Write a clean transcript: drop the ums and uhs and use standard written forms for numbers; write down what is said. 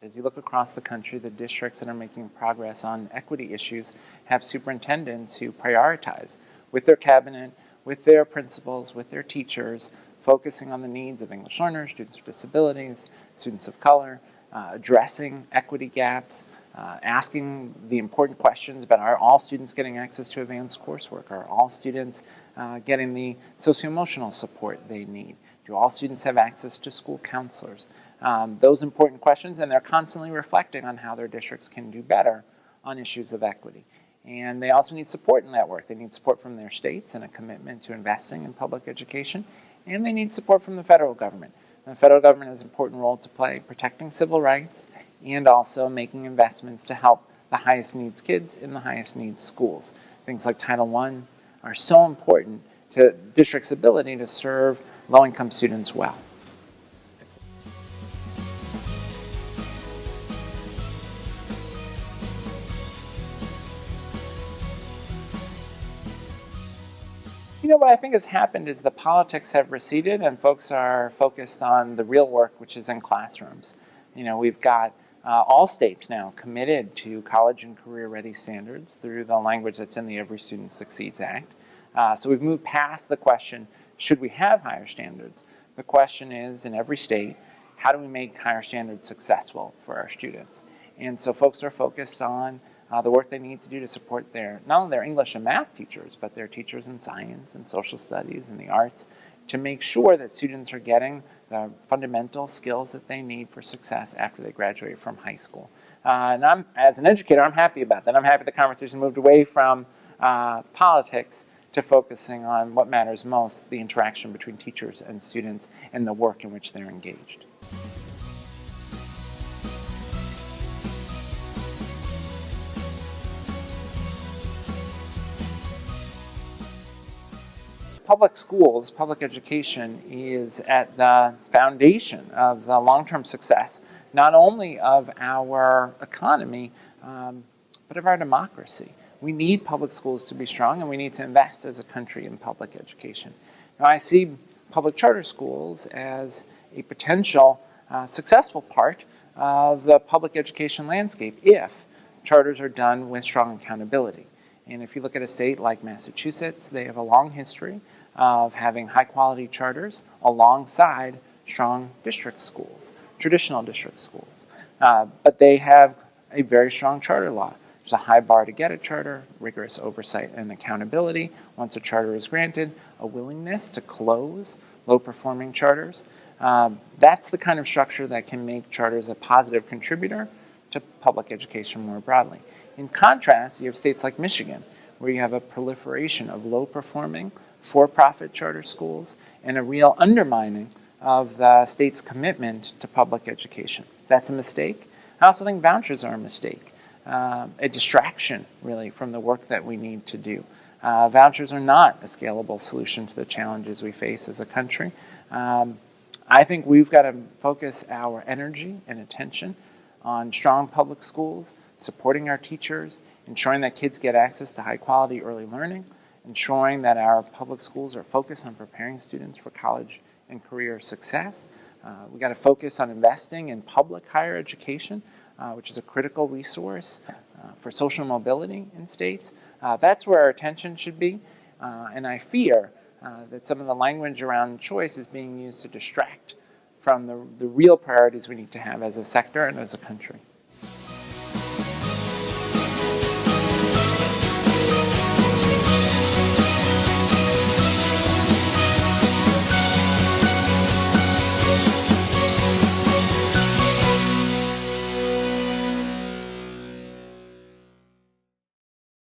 As you look across the country, the districts that are making progress on equity issues have superintendents who prioritize with their cabinet, with their principals, with their teachers, focusing on the needs of English learners, students with disabilities, students of color, addressing equity gaps, asking the important questions about are all students getting access to advanced coursework? Are all students getting the socio-emotional support they need? Do all students have access to school counselors? Those important questions, and they're constantly reflecting on how their districts can do better on issues of equity. And they also need support in that work. They need support from their states and a commitment to investing in public education, and they need support from the federal government. And the federal government has an important role to play protecting civil rights and also making investments to help the highest needs kids in the highest needs schools. Things like Title I are so important to districts' ability to serve low-income students well. You know, what I think has happened is the politics have receded and folks are focused on the real work, which is in classrooms. You know, we've got all states now committed to college and career ready standards through the language that's in the Every Student Succeeds Act. So we've moved past the question, should we have higher standards? The question is, in every state, how do we make higher standards successful for our students? And so folks are focused on the work they need to do to support not only their English and math teachers, but their teachers in science and social studies and the arts, to make sure that students are getting the fundamental skills that they need for success after they graduate from high school. And as an educator, I'm happy about that. I'm happy the conversation moved away from politics to focusing on what matters most, the interaction between teachers and students and the work in which they're engaged. Public schools, public education is at the foundation of the long-term success, not only of our economy, but of our democracy. We need public schools to be strong, and we need to invest as a country in public education. Now, I see public charter schools as a potential successful part of the public education landscape if charters are done with strong accountability. And if you look at a state like Massachusetts, they have a long history of having high-quality charters alongside strong district schools, traditional district schools. But they have a very strong charter law. There's a high bar to get a charter, rigorous oversight and accountability. Once a charter is granted, a willingness to close low-performing charters. That's the kind of structure that can make charters a positive contributor to public education more broadly. In contrast, you have states like Michigan, where you have a proliferation of low-performing for-profit charter schools and a real undermining of the state's commitment to public education. That's a mistake. I also think vouchers are a mistake, a distraction, really, from the work that we need to do. Vouchers are not a scalable solution to the challenges we face as a country. I think we've got to focus our energy and attention on strong public schools, supporting our teachers, ensuring that kids get access to high-quality early learning, ensuring that our public schools are focused on preparing students for college and career success. We've got to focus on investing in public higher education, which is a critical resource for social mobility in states. That's where our attention should be, and I fear that some of the language around choice is being used to distract from the real priorities we need to have as a sector and as a country.